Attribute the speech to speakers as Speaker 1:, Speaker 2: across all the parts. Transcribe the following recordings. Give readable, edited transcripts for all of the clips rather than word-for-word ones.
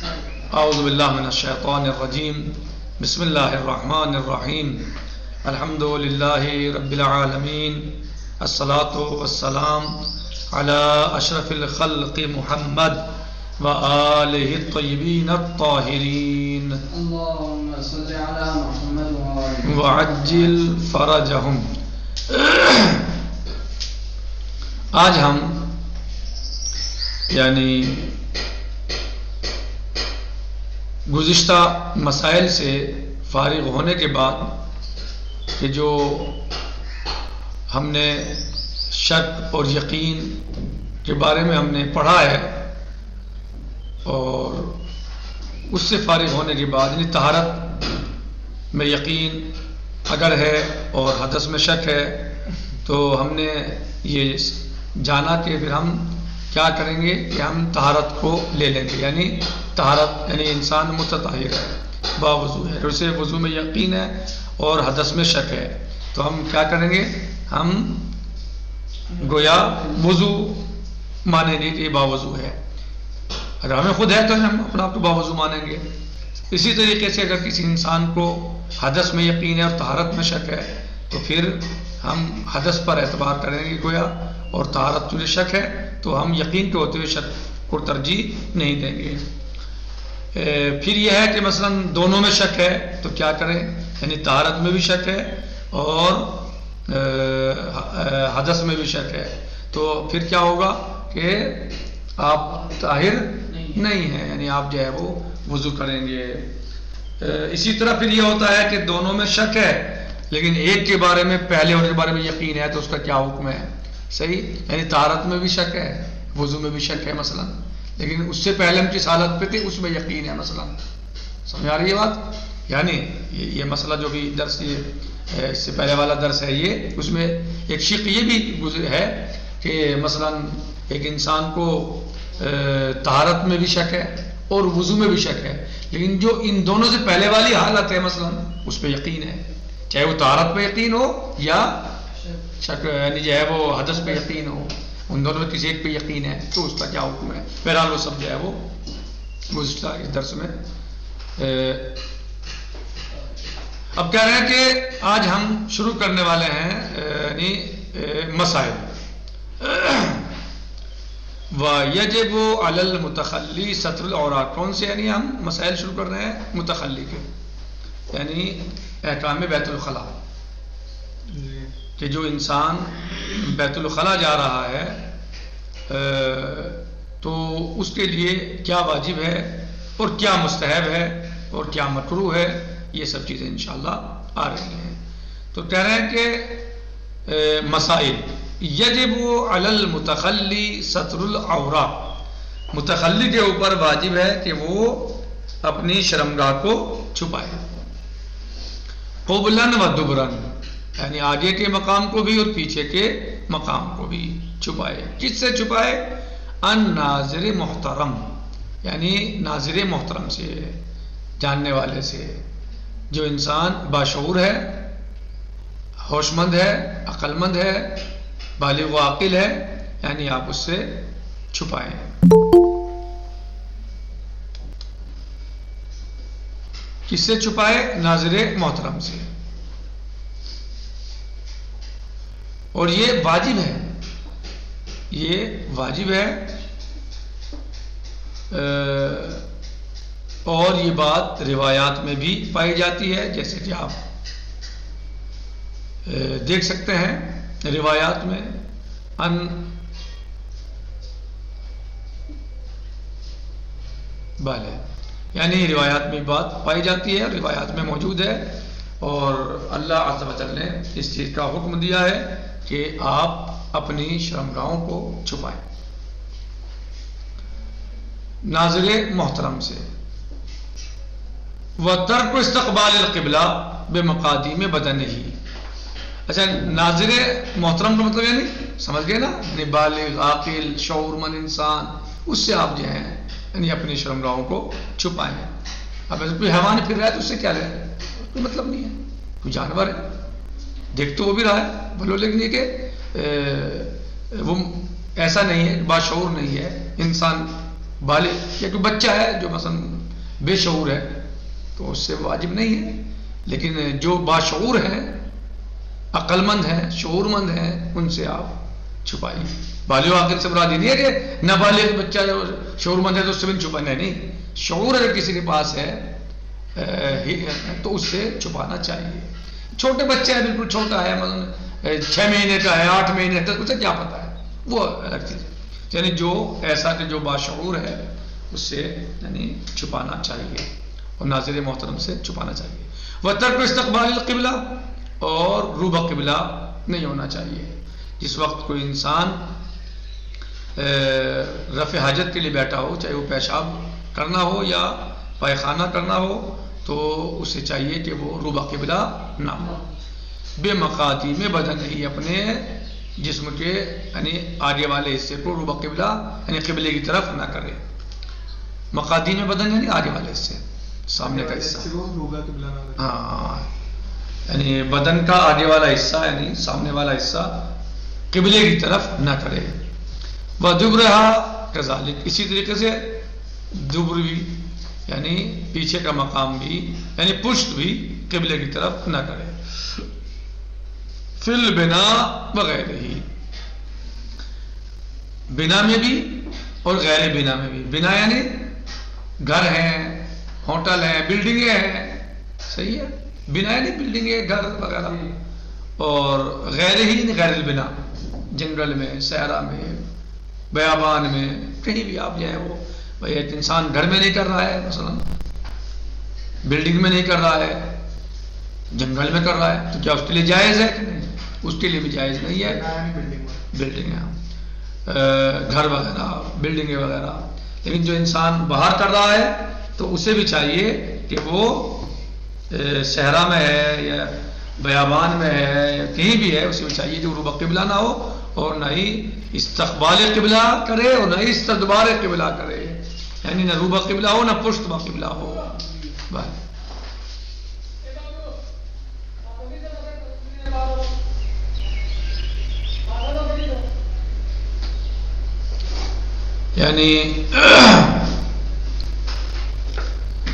Speaker 1: اعوذ باللہ من الشیطان الرجیم بسم اللہ الرحمن الرحیم الحمد للہ رب العالمین الصلاة والسلام علی اشرف الخلق محمد وآلہ الطیبین الطاہرین
Speaker 2: اللهم صل على محمد
Speaker 1: وعجل فرجہم. آج ہم گزشتہ مسائل سے فارغ ہونے کے بعد کہ جو ہم نے شک اور یقین کے بارے میں ہم نے پڑھا ہے، اور اس سے فارغ ہونے کے بعد یعنی طہارت میں یقین اگر ہے اور حدث میں شک ہے، تو ہم نے یہ جانا کہ پھر ہم کیا کریں گے کہ ہم طہارت کو لے لیں گے. یعنی طہارت یعنی انسان متطہر ہے، باوضو ہے، اسے وضو میں یقین ہے اور حدث میں شک ہے، تو ہم کیا کریں گے؟ ہم گویا وضو مانیں گے کہ یہ باوضو ہے. اگر ہمیں خود ہے تو ہم اپنے آپ کو باوضو مانیں گے. اسی طریقے سے اگر کسی انسان کو حدث میں یقین ہے اور طہارت میں شک ہے، تو پھر ہم حدث پر اعتبار کریں گے گویا، اور طہارت جو شک ہے تو ہم یقین کے ہوتے ہوئے شک کو ترجیح نہیں دیں گے. پھر یہ ہے کہ مثلا دونوں میں شک ہے تو کیا کریں؟ یعنی طہارت میں بھی شک ہے اور حدث میں بھی شک ہے، تو پھر کیا ہوگا کہ آپ طاہر نہیں ہیں، یعنی آپ جو ہے وہ وضو کریں گے. اسی طرح پھر یہ ہوتا ہے کہ دونوں میں شک ہے لیکن ایک کے بارے میں پہلے ہونے کے بارے میں یقین ہے، تو اس کا کیا حکم ہے؟ صحیح، یعنی طہارت میں بھی شک ہے، وضو میں بھی شک ہے مثلا، لیکن اس سے پہلے ہم جس حالت پہ تھے اس میں یقین ہے مثلا. سمجھ آ رہی ہے بات؟ یعنی یہ مسئلہ جو بھی درس یہ اس سے پہلے والا درس ہے، یہ اس میں ایک شق یہ بھی گزر ہے کہ مثلا ایک انسان کو طہارت میں بھی شک ہے اور وضو میں بھی شک ہے، لیکن جو ان دونوں سے پہلے والی حالت ہے مثلا اس پہ یقین ہے، چاہے وہ طہارت پہ یقین ہو یا شک یعنی جو ہے وہ حدث پہ یقین ہو، ان دونوں میں کسی ایک پہ یقین ہے، تو اس کا کیا حکم ہے؟ بہرحال وہ سب جو ہے وہ گزشتہ اس درس میں. اب کہہ رہے ہیں کہ آج ہم شروع کرنے والے ہیں یعنی مسائل. وَيَجِبُ عَلَى الْمُتَخَلِّي سَتْرُ الْعَوْرَاتِ. کون سے یعنی ہم مسائل شروع کر رہے ہیں؟ متخلی کے، یعنی احکام بیت الخلاء، کہ جو انسان بیت الخلاء جا رہا ہے تو اس کے لیے کیا واجب ہے اور کیا مستحب ہے اور کیا مکروہ ہے، یہ سب چیزیں انشاءاللہ آ رہی ہیں. تو کہہ رہے ہیں کہ مسائل. یجب علی المتخلی ستر العورہ. متخلی کے اوپر واجب ہے کہ وہ اپنی شرمگاہ کو چھپائے، قبلاً و دبراً، یعنی آگے کے مقام کو بھی اور پیچھے کے مقام کو بھی چھپائے. کس سے چھپائے؟ ان ناظر محترم، یعنی ناظر محترم سے، جاننے والے سے، جو انسان باشعور ہے، ہوش مند ہے، عقل مند ہے، بالغ و عاقل ہے، یعنی آپ اس سے چھپائیں. کس سے چھپائے؟ ناظر محترم سے. اور یہ واجب ہے، یہ واجب ہے. اور یہ بات روایات میں بھی پائی جاتی ہے، جیسے کہ آپ دیکھ سکتے ہیں روایات میں یعنی روایات میں بات پائی جاتی ہے، روایات میں موجود ہے، اور اللہ عز و جل نے اس چیز کا حکم دیا ہے کہ آپ اپنی شرمگاہوں کو چھپائیں ناظر محترم سے. وَتَرْكُ اسْتِقْبَالِ الْقِبْلَةِ بِمَقَادِيمِ بَدَنِهِ. اچھا، ناظر محترم کا مطلب یعنی سمجھ گئے نا، یعنی بالغ عاقل شعور مند انسان، اس سے آپ جو ہیں یعنی اپنی شرمگاہوں کو چھپائیں. اب ایسے کوئی حیوان پھر رہا ہے تو اس سے کیا لے، کوئی مطلب نہیں ہے. کوئی جانور ہے دیکھ تو وہ بھی رہا ہے بھلو، لیکن یہ کہ وہ ایسا نہیں ہے، باشعور نہیں ہے انسان، بالغ یا کوئی بچہ ہے جو مثلا بے شعور ہے تو اس سے واجب نہیں ہے، لیکن جو باشعور ہے، عقل مند ہے، شعور مند ہے، ان سے آپ چھپائیے۔ بالغ عاقل سے مراد یہ نہیں ہے کہ نابالغ بچہ جو شعور مند ہے تو اس سے بھی چھپانا ہے، نہیں، شعور اگر کسی کے پاس ہے تو اس سے چھپانا چاہیے۔ چھوٹے بچے ہیں، بالکل چھوٹا ہے، مثلا 6 مہینے کا ہے، 8 مہینے کا، اسے کیا پتا ہے، وہ الگ چیز ہے۔ یعنی جو ایسا کہ جو باشعور ہے اس سے یعنی چھپانا چاہیے، اور ناظر محترم سے چھپانا چاہیے۔ وَتَرْكُ اسْتِقْبَالِ الْقِبْلَةِ، اور روبہ قبلہ نہیں ہونا چاہیے۔ جس وقت کوئی انسان رفع حاجت کے لیے بیٹھا ہو، چاہے وہ پیشاب کرنا ہو یا پائخانہ کرنا ہو، تو اسے چاہیے کہ وہ روبہ قبلہ نہ ہو۔ بے مقادیم بدن ہی، اپنے جسم کے یعنی آگے والے حصے کو روبہ قبلہ یعنی قبلے کی طرف نہ کرے۔ مقادیم بدن یعنی آگے والے حصے، سامنے کا حصہ، ہاں، یعنی بدن کا آگے والا حصہ یعنی سامنے والا حصہ قبلے کی طرف نہ کرے۔ وَدُبْرَهَا كَذَلِكَ، اسی طریقے سے دبر بھی یعنی پیچھے کا مقام بھی یعنی پشت بھی قبلے کی طرف نہ کرے۔ فی البناء وغیرہ ہی، بنا میں بھی اور غیر بنا میں بھی۔ بنا یعنی گھر ہیں، ہوٹل ہیں، بلڈنگیں ہیں، صحیح ہے، بنا یعنی بلڈنگیں، گھر وغیرہ، اور غیر ہی یعنی غیر البنا، جنگل میں، صحرا میں، بیابان میں، کہیں بھی آپ جائیں، وہ بھائی ایک انسان گھر میں نہیں کر رہا ہے، مثلا بلڈنگ میں نہیں کر رہا ہے، جنگل میں کر رہا ہے، تو کیا اس کے لیے جائز ہے کہ نہیں؟ اس کے لیے بھی جائز نہیں ہے۔ بلڈنگ گھر وغیرہ، بلڈنگیں وغیرہ۔ لیکن جو انسان باہر کر رہا ہے تو اسے بھی چاہیے کہ وہ صحرا میں ہے یا بیابان میں ہے یا کہیں بھی ہے، اسے بھی چاہیے کہ وہ روبہ قبلہ نہ ہو، اور نہ ہی استقبال قبلہ کرے اور نہ ہی استدبار قبلہ کرے، یعنی نہ روبہ قبلہ ہو نہ پشت قبلہ ہو۔ بس یعنی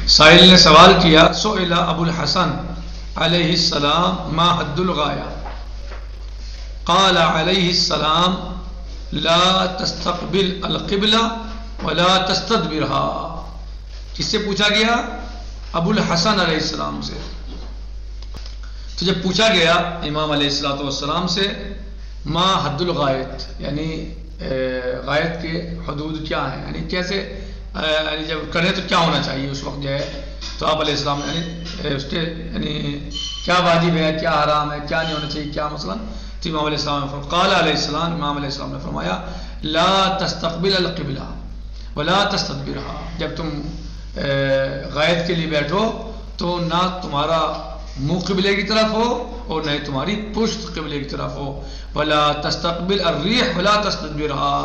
Speaker 1: سائل نے سوال کیا، سئل ابو الحسن علیہ السلام ما حد الغایہ، قال علیہ السلام لا تستقبل القبلہ ولا تستدبرها۔ کس سے پوچھا گیا؟ ابو الحسن علیہ السلام سے۔ تو جب پوچھا گیا امام علیہ السلام سے ما حد الغایت، یعنی غایت کے حدود کیا ہیں، یعنی کیسے یعنی جب کریں تو کیا ہونا چاہیے اس وقت جو ہے، تو آپ علیہ السلام یعنی اس کے یعنی کیا واجب ہے، کیا حرام ہے، کیا نہیں ہونا چاہیے، کیا مثلا، تو امام علیہ السلام نے قال علیہ السلام، امام علیہ السلام نے فرمایا لا تستقبل القبلہ ولا تستدبرها، جب تم غایت کے لیے بیٹھو تو نہ تمہارا منہ قبلے کی طرف ہو اور نہ ہی تمہاری پشت قبلے کی طرف ہو، ولا تستقبل الریح ولا تستدبرها،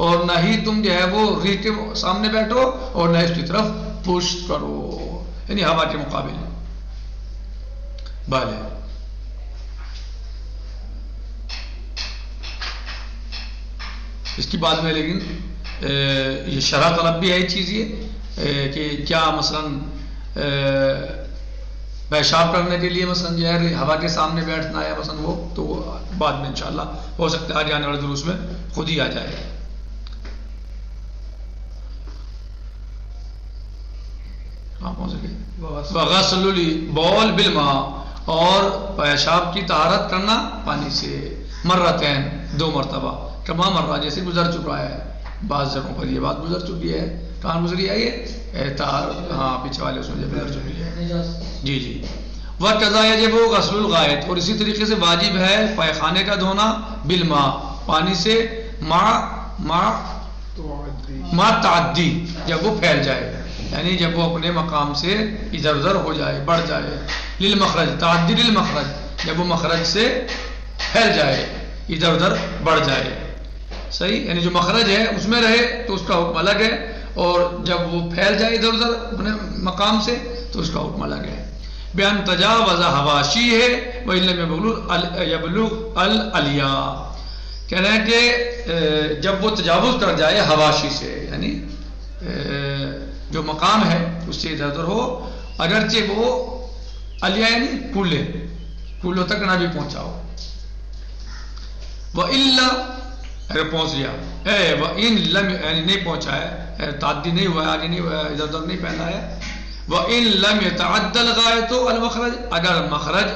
Speaker 1: اور نہ ہی تم جو ہے وہ ریح کے سامنے بیٹھو اور نہ اس کی طرف پشت کرو، یعنی ہوا کے مقابل۔ بھلے اس کی بعد میں لیکن یہ شرح طلب بھی ہے یہ چیز، یہ کہ کیا مثلا پیشاب کرنے کے لیے مثلا جو ہے ہوا کے سامنے بیٹھنا ہے مثلا، وہ تو وہ بعد میں انشاءاللہ ہو سکتا ہے آگے آنے والے دروس میں خود ہی آ جائے۔ وغسل البول بالماء، اور پیشاب کی طہارت کرنا پانی سے، مرتين، 2 مرتبہ، کما مرہ جیسے گزر چکا ہے، بعض جگہوں پر یہ بات گزر چکی ہے، کہاں گزری ہے یہ ہاں پیچھے والے اس میں گزر چکی ہے، جی جی۔ وَقَضَا يَجِبُ غَسْلُ الْغَائِطِ، اور اسی طریقے سے واجب ہے پائخانے کا دھونا، بالماء، پانی سے، مع تعدی، جب وہ پھیل جائے، یعنی جب وہ اپنے مقام سے ادھر ادھر ہو جائے، بڑھ جائے، للمخرج، تعدی للمخرج، جب وہ مخرج سے پھیل جائے، ادھر ادھر بڑھ جائے، صحیح، یعنی جو مخرج ہے اس میں رہے تو اس کا حکم الگ ہے، اور جب وہ پھیل جائے ادھر ادھر اپنے مقام سے تو اس کا حکم الگ ہے۔ بیان تجاوز حواشی ہے وَإِن لَمْ يَبْلُغْ الْعَلْيَا، کہہ رہے ہیں کہ جب وہ تجاوز کر جائے حواشی سے، یعنی جو مقام ہے اس سے ادھر ادھر ہو، اگرچہ وہ الیا یعنی کولوں تک نہ بھی پہنچا ہو. وَإِلَّا اگر پہنچ گیا، وَإِن لم یعنی نہیں پہنچا ہے، تعدی نہیں ہوا ہے، آگے نہیں ہوا ہے، ادھر ادھر نہیں پہنا ہے. وَإِن لم يتعد الغائط المخرج، اگر مخرج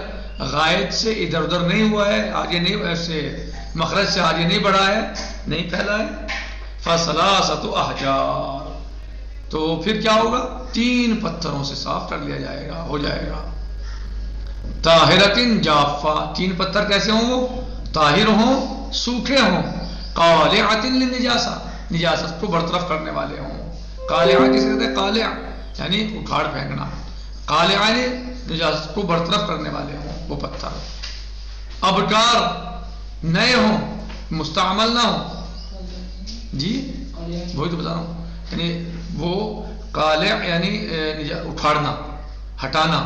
Speaker 1: غائط سے ادھر ادھر نہیں ہوا ہے، آگے نہیں ایسے مخرج سے آگے نہیں بڑھا ہے، نہیں پھیلا ہے، فَثَلَاثَةُ أَحْجَارٍ، تو پھر کیا ہوگا؟ 3 پتھروں سے صاف کر لیا جائے گا، ہو جائے گا. طاہرۃ جافہ، 3 پتھر کیسے ہوں؟ وہ طاہر ہوں، سوکھے ہوں. قالعۃ للنجاسہ، نجاست کو برطرف کرنے والے ہوں. قالعہ کس کہتے ہیں؟ قالع یعنی اکھاڑ پھینکنا، قالعہ یعنی نجاست کو برطرف کرنے والے ہوں وہ پتھر. ابکار نئے ہوں، مستعمل نہ ہوں. جی وہی تو بتا رہا ہوں، یعنی وہ قالع یعنی اکھاڑنا، ہٹانا،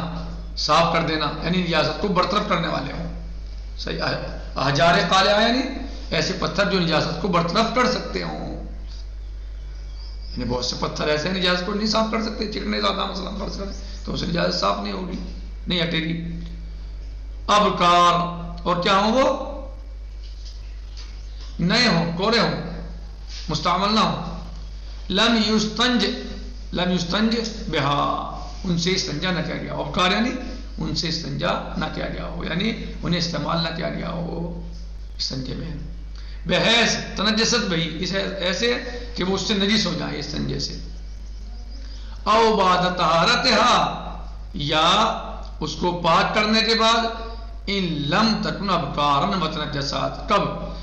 Speaker 1: صاف کر دینا، یعنی نجاست کو برطرف کرنے والے ہوں. صحیح ہے. احجار قالعہ یعنی ایسے پتھر جو نجاست کو برطرف کر سکتے ہوں. یعنی بہت سے پتھر ایسے ہیں نجاست کو نہیں صاف کر سکتے، چکنے زیادہ مثلا فرض کریں تو اسے نجاست صاف نہیں ہوگی، نہیں ہٹے گی. ابکار اور کیا ہوں؟ وہ نئے ہوں، کورے ہوں، مستعمل نہ ہوں. لم یستنج بہا، ان سے استنجا نہ کیا گیا. ابکار یعنی ان سے استنجا نہ کیا گیا ہو، یعنی انہیں استعمال نہ کیا گیا ہو استنجے میں. بحیث تنجست بہی، اس ایسے کہ وہ اس سے نجس ہو جائے استنجے سے. او بعد طہارتہا، یا اس کو پاک کرنے کے بعد. ان لم تکن ابکارا متنجسات، کب؟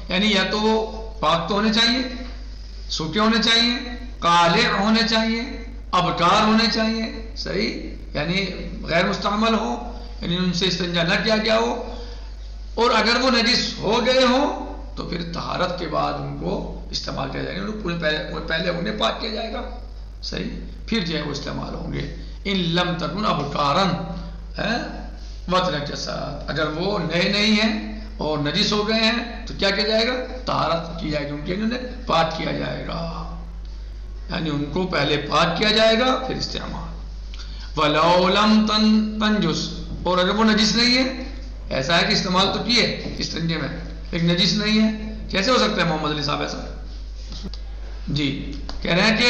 Speaker 1: یعنی یا تو وہ پاک تو ہونے چاہیے، سوکھے ہونے چاہیے، قالع ہونے چاہیے، ابکار ہونے چاہیے. صحیح، یعنی غیر مستعمل ہو، یعنی ان سے استنجا نہ کیا گیا ہو. اور اگر وہ نجس ہو گئے ہوں تو پھر طہارت کے بعد ان کو استعمال کیا جائے گا، پہلے انہیں پاک کیا جائے گا. صحیح، پھر جو ہے وہ استعمال ہوں گے. ان لم تکن ابکارن متنجسات، اگر وہ نئے نہیں ہیں اور نجس ہو گئے ہیں تو کیا کیا جائے گا؟ طہارت کی جائے گی، ان کے انہیں پاک کیا جائے گا، یعنی ان کو پہلے پاک کیا جائے گا پھر استعمال. وَلَوْ لَمْ تَنْجُسْ، اور اگر وہ نجس نہیں ہے، ایسا ہے کہ استعمال تو کیے استنجے میں لیکن نجس نہیں ہے، کیسے ہو سکتا ہے محمد علی صاحب ایسا؟ جی کہہ رہے ہیں کہ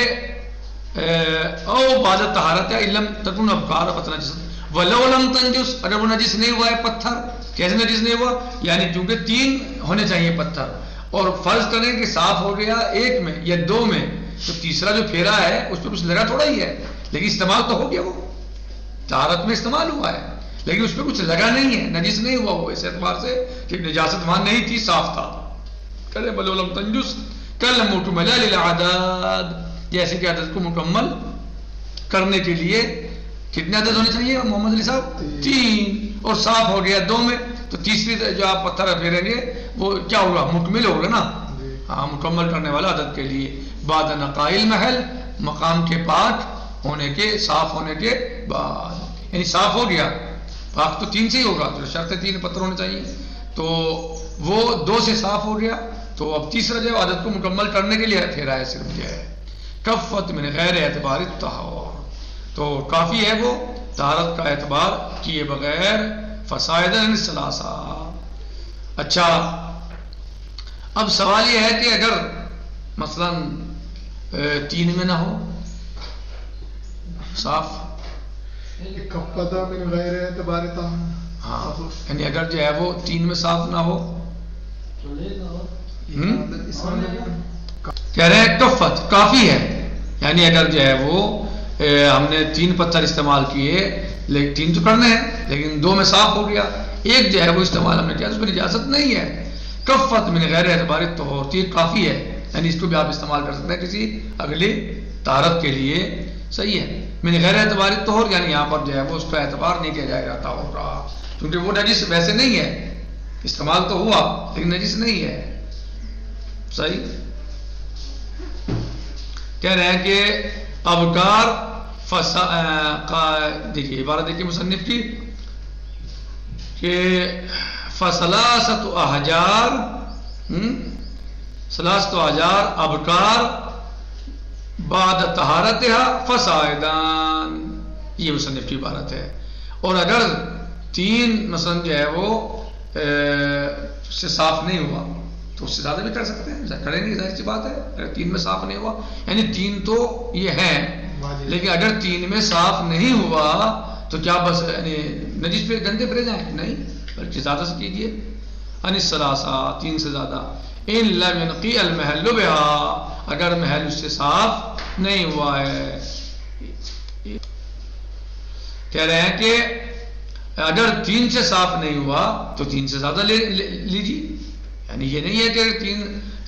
Speaker 1: او بعد طہارت یا علم تکن ابکار فتنجس. وَلَوْ لَمْ تَنْجُسْ، اگر وہ نجس نہیں ہوا ہے پتھر، کیسے نجس نہیں ہوا؟ یعنی چونکہ 3 ہونے چاہیے پتھر، اور فرض کریں کہ صاف ہو گیا 1 میں یا 2 میں، تو تیسرا جو پھیرا ہے اس پہ کچھ لگا تھوڑا ہی ہے، لیکن استعمال تو ہو گیا، وہ طہارت میں استعمال ہوا ہے لیکن اس پہ کچھ لگا نہیں ہے، نجس نہیں ہوا وہ، اس اعتبار سے کہ نجاست وہاں نہیں تھی، صاف تھا. کرے بلو لم تنجس کل مکمل للعدد، جیسے کہ عدد کو مکمل کرنے کے لیے کتنے عدد ہونے چاہیے محمد علی صاحب؟ 3، اور صاف ہو گیا 2 میں، تو تیسری جو آپ پتھر پھیریں گے وہ کیا ہوگا؟ مکمل ہوگا نا، ہاں مکمل کرنے والا عدد کے لیے. بعد نقائل محل، مقام کے پاک ہونے کے، صاف ہونے کے بعد، یعنی صاف ہو گیا، پاک تو 3 سے ہی ہوگا، تو شرط 3 پتھر ہونے چاہیے، تو وہ 2 سے صاف ہو گیا، تو اب تیسرا جو عدد کو مکمل کرنے کے لیے پھیرا ہے صرف جو ہے. کفت من غیر اعتبار الطہور، تو کافی ہے وہ طہارت کا اعتبار کیے بغیر. فسائد الثلاثہ. اچھا اب سوال یہ ہے کہ اگر مثلا 3 میں نہ ہو صاف،
Speaker 3: من غیر اعتبار طہارت،
Speaker 1: ہاں یعنی اگر جو ہے وہ 3 میں صاف نہ ہو، کہہ رہے ہیں کفت کافی ہے، یعنی اگر جو ہے وہ ہم نے 3 پتھر استعمال کیے، لیکن 3 تو کرنے ہیں لیکن 2 میں صاف ہو گیا، 1 جو ہے وہ استعمال ہم نے کیا، اس میں اجازت نہیں ہے. کفت من غیر اعتبار طہور، تو یہ کافی ہے، یعنی اس کو بھی آپ استعمال کر سکتے ہیں کسی اگلی طہارت کے لیے. صحیح ہے. من غیر اعتبار طہور یعنی یہاں پر جو ہے وہ اس کا اعتبار نہیں کیا جائے گا طہور کا، کیونکہ وہ نجس ویسے نہیں ہے، استعمال تو ہوا لیکن نجس نہیں ہے. صحیح. کہہ رہے ہیں کہ ابکار دیکھیے عبارت دیکھیے مصنف کی کہ فثلاثۃ احجار، ثلاثۃ احجار ابکار بعد طہارتها فسائدان، یہ مصنف کی عبارت ہے. اور اگر 3 مثلا جو ہے وہ اس سے صاف نہیں ہوا تو اس سے زیادہ بھی کر سکتے ہیں، کریں گے، ظاہر سی بات ہے. اگر 3 میں صاف نہیں ہوا، یعنی 3 تو یہ ہے، لیکن اگر 3 میں صاف نہیں ہوا تو کیا بس یعنی نجس پہ گندے پڑے جائیں؟ نہیں، بلکہ زیادہ سے کیجیے. ان الثلاثہ 3 سے زیادہ. ان لم ينقي المحل بها، اگر محل اس سے صاف نہیں ہوا ہے. کہہ رہے ہیں کہ اگر 3 سے صاف نہیں ہوا تو 3 سے زیادہ لیجیے. یعنی یہ نہیں ہے کہ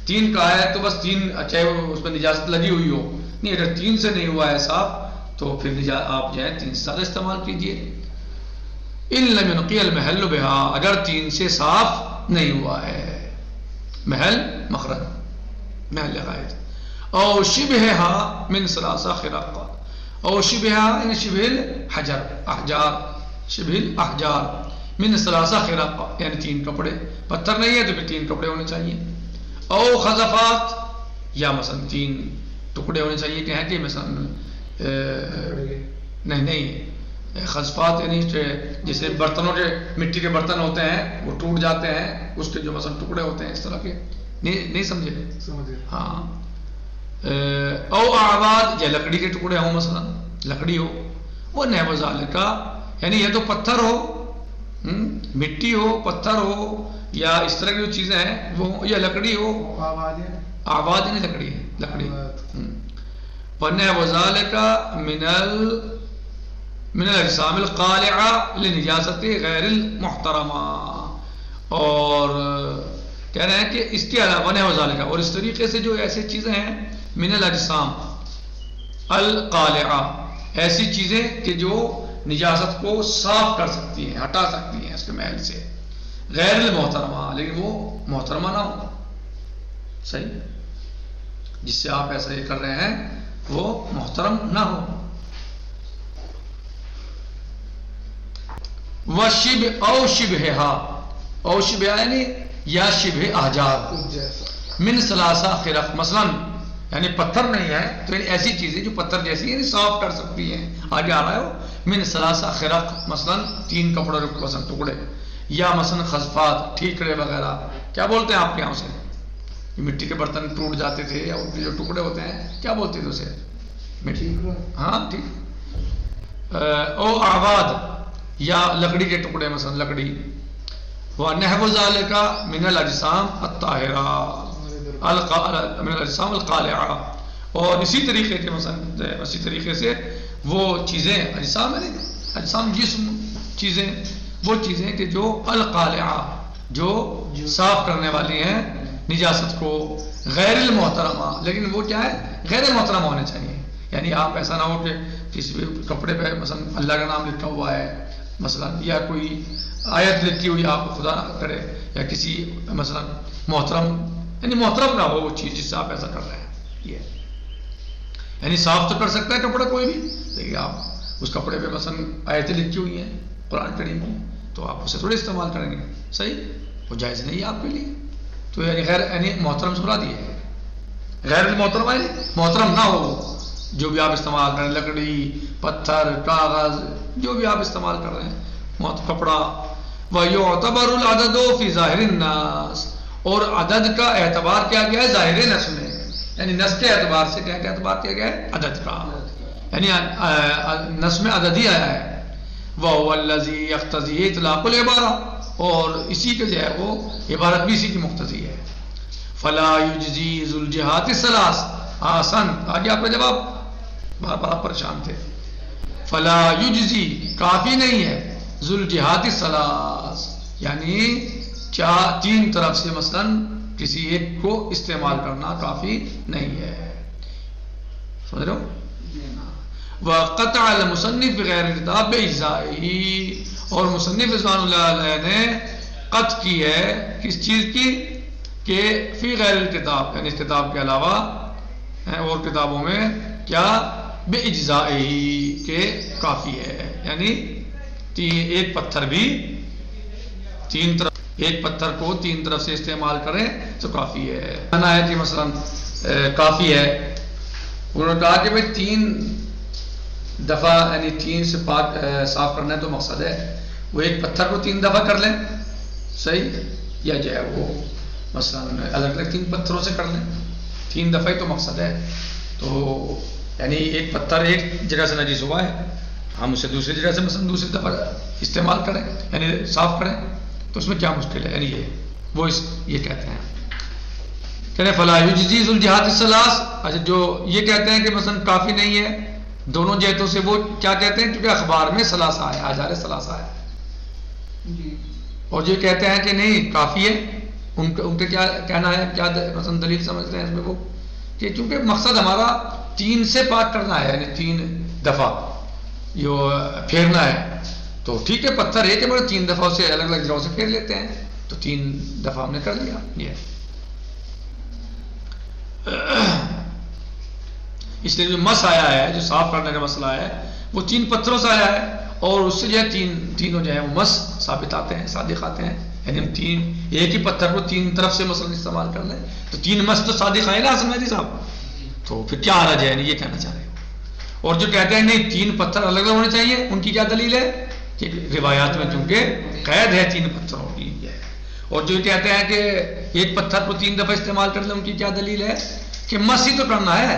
Speaker 1: 3 کا ہے تو بس 3 چاہے اس پر نجاست لگی ہوئی ہو، نہیں، اگر 3 سے نہیں ہوا ہے صاف تو پھر آپ جو ہے 3 سے زیادہ استعمال کیجیے. ان لم ينقي المحل بها، اگر 3 سے صاف نہیں ہوا ہے. محل مخرج، محل غائط. او شبہها من 3 خراقات، او شبہها یعنی شبہ الحجر، احجار، شبہ الاحجار من 3 خراقات یعنی 3 کپڑے. پتھر نہیں ہے تو پھر 3 کپڑے ہونے چاہیے. او خزفات، یا مثلا 3 ٹکڑے ہونے چاہیے کہ ہیں کہ مثلا نہیں خزفات یعنی جیسے برتنوں کے مٹی کے برتن ہوتے ہیں وہ ٹوٹ جاتے ہیں، اس کے جو مثلا ٹکڑے ہوتے ہیں اس طرح کے. نہیں سمجھے؟ ہاں. او اعواد، یا لکڑی کے ٹکڑے ہوں، مثلا لکڑی ہو. وہ نحو ذالک، یعنی یہ تو پتھر ہو، مٹی ہو، پتھر ہو، یا اس طرح کی جو چیزیں ہیں وہ، یا لکڑی ہو. آباد یعنی لکڑی ہے، لکڑی. ونحو ذالک من الاجسام القالعہ لنجاست غیر المحترمہ. اور کہہ رہے ہیں کہ اس کے علاوہ ونحو ذالک، اور اس طریقے سے جو ایسی چیزیں ہیں من الاجسام القالعہ، ایسی چیزیں کہ جو نجاست کو صاف کر سکتی ہیں، ہٹا سکتی ہیں اس کے محل سے، غیر المحترمہ، لیکن وہ محترمہ نہ ہو. صحیح، جس سے آپ ایسا یہ کر رہے ہیں وہ محترم نہ ہو. وشبہ او شبہہا، او شبہہا یعنی یا شبہ احجار من 3 خرق، مثلا یعنی پتھر نہیں ہے تو یعنی ایسی چیزیں جو پتھر جیسی یعنی صاف کر سکتی ہیں. آگے آ رہا ہے وہ من 3 خرق، مثلا 3 کپڑوں کے مثلا ٹکڑے، یا مثلا خزفات، ٹھیکڑے وغیرہ. کیا بولتے ہیں آپ کے یہاں اسے؟ مٹی کے برتن ٹوٹ جاتے تھے یا ان کے جو ٹکڑے ہوتے ہیں کیا بولتے تھے اسے؟ مٹی. ہاں ٹھیک. او آباد، یا لکڑی کے ٹکڑے، مثلا لکڑی. وَنَحْوُ ذَلِكَ مِنَ الْأَجْسَامِ الطَّاهِرَةِ من الاجسام القالعہ. اور اسی طریقے کے مثلا اسی طریقے سے وہ چیزیں اجسام ہے، اجسام جسم، چیزیں، وہ چیزیں کہ جو القالعہ، جو صاف کرنے والی ہیں نجاست کو، غیر المحترمہ، لیکن وہ کیا ہے؟ غیر محترمہ ہونے چاہیے. یعنی آپ ایسا نہ ہو کہ کسی بھی کپڑے پہ مثلا اللہ کا نام لکھا ہوا ہے مثلا، یا کوئی آیت لکھی ہوئی، آپ خدا نہ کرے، یا کسی مثلا محترم، یعنی محترم نہ ہو وہ چیز جس سے آپ ایسا کر رہے ہیں. یہ یعنی صاف تو کر سکتا ہے کپڑا کوئی بھی، لیکن آپ اس کپڑے پہ مثلا آیتیں لکھی ہوئی ہیں قرآن کریم میں تو آپ اسے تھوڑے استعمال کریں گے. صحیح، وہ جائز نہیں ہے آپ کے لیے. تو یعنی غیر یعنی محترم سے مراد یہ ہے، غیر المحترم یعنی محترم نہ ہو جو بھی آپ استعمال کریں، لکڑی، پتھر، کاغذ، جو بھی آپ استعمال کر رہے ہیں، کپڑا. وَيُعْتَبَرُ الْعَدَدُ فِي ظَاهِرِ النَّاسِ، اور عدد کا اعتبار کیا گیا ہے ظاہر نص میں، یعنی نص کے اعتبار سے کیا اعتبار کیا گیا ہے؟ عدد کا، یعنی نص میں عدد ہی آیا ہے. وَهُوَ الَّذِي يَقْتَضِي إِطْلَاقُ الْعِبَارَةِ، اور اسی کے جو ہے وہ عبارت بھی اسی کی مقتضی ہے. فَلَا يُجْزِي ذُو الْجِهَاتِ الثَّلَاثِ، آسان آگے آپ کا جواب، بڑا پریشان تھے. فَلَا يُجْزِي کافی نہیں ہے، ذُو الْجِهَاتِ الثَّلَاثِ یعنی 3 طرف سے مثلا کسی ایک کو استعمال کرنا کافی نہیں ہے. سمجھ رہے ہو؟ وَقَطَعَ الْمُصَنِّفُ بِغَيْرِ الْكِتَابِ بِإِجْزَائِهِ، اور مصنف رضوان اللہ علیہ نے قطع کی ہے کس چیز کی؟ کہ فی غیر الکتاب، یعنی اس کتاب کے علاوہ اور کتابوں میں کیا؟ بِإِجْزَائِهِ کہ کافی ہے. یعنی ایک پتھر بھی 3 طرف، ایک پتھر کو 3 طرف سے استعمال کریں تو کافی ہے. مانا ہے کہ مثلا کافی ہے، انہوں نے کہا کہ بھئی دفعہ یعنی 3 سے پاک صاف کرنا ہے تو مقصد ہے وہ ایک پتھر کو 3 دفعہ کر لیں صحیح، یا جو ہے وہ مثلا الگ الگ 3 پتھروں سے کر لیں، 3 دفعہ ہی تو مقصد ہے. تو یعنی ایک پتھر ایک جگہ سے نجیس ہوا ہے، ہم اسے دوسری جگہ سے مثلا دوسری دفعہ استعمال کریں یعنی صاف کریں تو اس میں کیا مشکل ہے، یعنی وہ یہ کہتے ہیں کہتے ہیں فلا یجزی ذو الجہات الثلاث. اچھا جو یہ کہتے ہیں کہ مثلا کافی نہیں ہے دونوں جہتوں سے، وہ کیا کہتے ہیں کیونکہ اخبار میں ثلاثہ ہے، آجار ثلاثہ ہے، اور یہ کہتے ہیں کہ نہیں کافی ہے. ان کا کیا کہنا ہے، کیا مثلا دلیل سمجھتے ہیں اس میں وہ کہ چونکہ مقصد ہمارا 3 سے پاک کرنا ہے یعنی 3 دفعہ جو پھیرنا ہے، تو ٹھیک ہے پتھر ایک ہے مگر 3 دفعہ اسے الگ الگ جگہوں سے پھیر لیتے ہیں تو 3 دفعہ ہم نے کر لیا. یہ اس لیے جو مس آیا ہے، جو صاف کرنے کا مسئلہ ہے وہ 3 پتھروں سے آیا ہے، اور اس سے جو ہے تینوں جو ہے وہ مس ثابت آتے ہیں، صادق آتے ہیں. یعنی ہم ایک ہی پتھر کو 3 طرف سے مثلا استعمال کر لیں تو 3 مس تو صادق آئے نا حسن مہدی صاحب، تو پھر کیا حرج ہے، یعنی یہ کہنا چاہ رہے ہیں. اور جو کہتے ہیں نہیں 3 پتھر الگ الگ ہونے چاہیے، ان کی کیا دلیل ہے کہ روایات میں چونکہ قید ہے 3 پتھروں کی. اور جو کہتے ہیں کہ ایک پتھر کو 3 دفعہ استعمال کر لیں، ان کی کیا دلیل ہے کہ مس ہی تو کرنا ہے،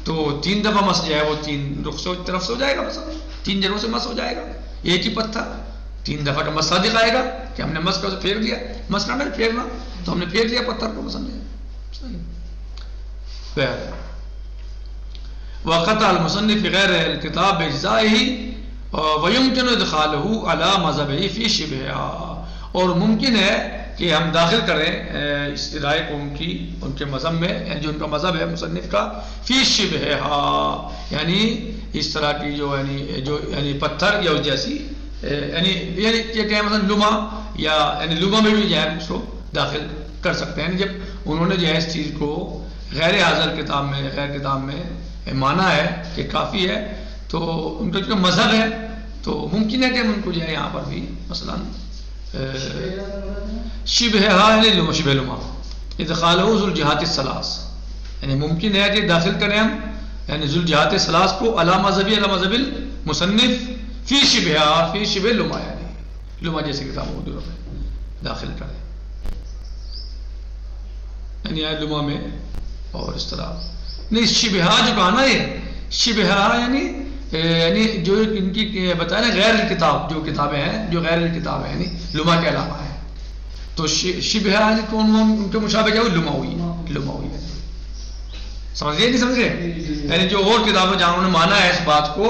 Speaker 1: تو 3 دفعہ مس جو ہے وہ 3 رخ طرف سے ہو جائے گا، مثلا 3 جگہوں سے مس ہو جائے گا. ایک ہی پتھر 3 دفعہ کا مس صادق آئے گا کہ ہم نے مس کا پھیر دیا، مس کرنا پھیرنا تو ہم نے پھیر دیا پتھر کو مثلا. وقت المصنف غیر الکتاب بإجزائه ويمكن ادخاله على مذهبه في شبهها. اور ممکن ہے کہ ہم داخل کریں اس رائے کو ان کے مذہب میں، یعنی جو ان کا مذہب ہے مصنف کا، فی شبہہا یعنی اس طرح کی جو یعنی پتھر یا جیسی یعنی یہ کہ مثلا لما یا یعنی لما میں بھی جو ہے اس کو داخل کر سکتے ہیں. جب انہوں نے جو ہے اس چیز کو غیر حاضر کتاب میں غیر کتاب میں مانا ہے کہ کافی ہے، تو ان کا جو مذہب ہے تو ممکن ہے کہ ہم ان کو جو ہے یہاں پر بھی مثلا شبہ لما شبہ لما ادخالہ ذو الجہات الثلاث، یعنی ممکن ہے کہ داخل کریں ہم یعنی ذو الجہات الثلاث کو علی مذہب المصنف فی شبہ لما، یعنی لما جیسے کتاب موجود ہے داخل کریں یعنی لما میں. اور اس طرح نہیں شبہ جو کہا نا، یہ شبہ یعنی جو ان کی بتایا نا غیر الکتاب جو کتابیں ہیں جو غیر الکتاب ہیں یعنی لما کے علاوہ ہیں، تو شبہ کون ان کے مشابہ کیا ہوئی، لما ہوئی سمجھ گئے نہیں سمجھ گئے، یعنی جو اور کتابیں جہاں انہوں نے مانا ہے اس بات کو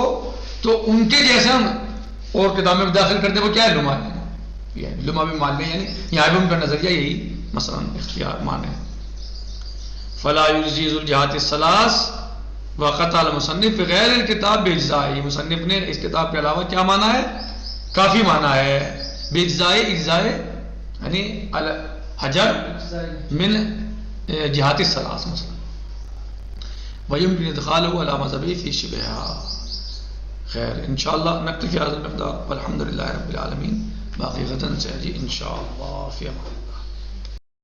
Speaker 1: تو ان کے جیسے ہم اور کتابیں داخل کرتے وہ کیا ہے لما ہے، لما بھی مان لیں. یعنی یہاں بھی ان کا نظریہ یہی مثلا اختیار مان ہے. فلا یجزی ذو الجہات الثلاث وقت المصنف غیر الکتاب بإجزائه، مصنف نے اس کتاب کے علاوہ کیا مانا ہے، کافی مانا ہے. بإجزائه یعنی حجر من جہات الثلاث مثلا ويمكن ادخاله على مذهبه في شبهها. خیر انشاءاللہ نکتفی بهذا المقدار والحمد للہ رب العالمین. باقی غدا سے ان شاء اللہ فی امان اللہ.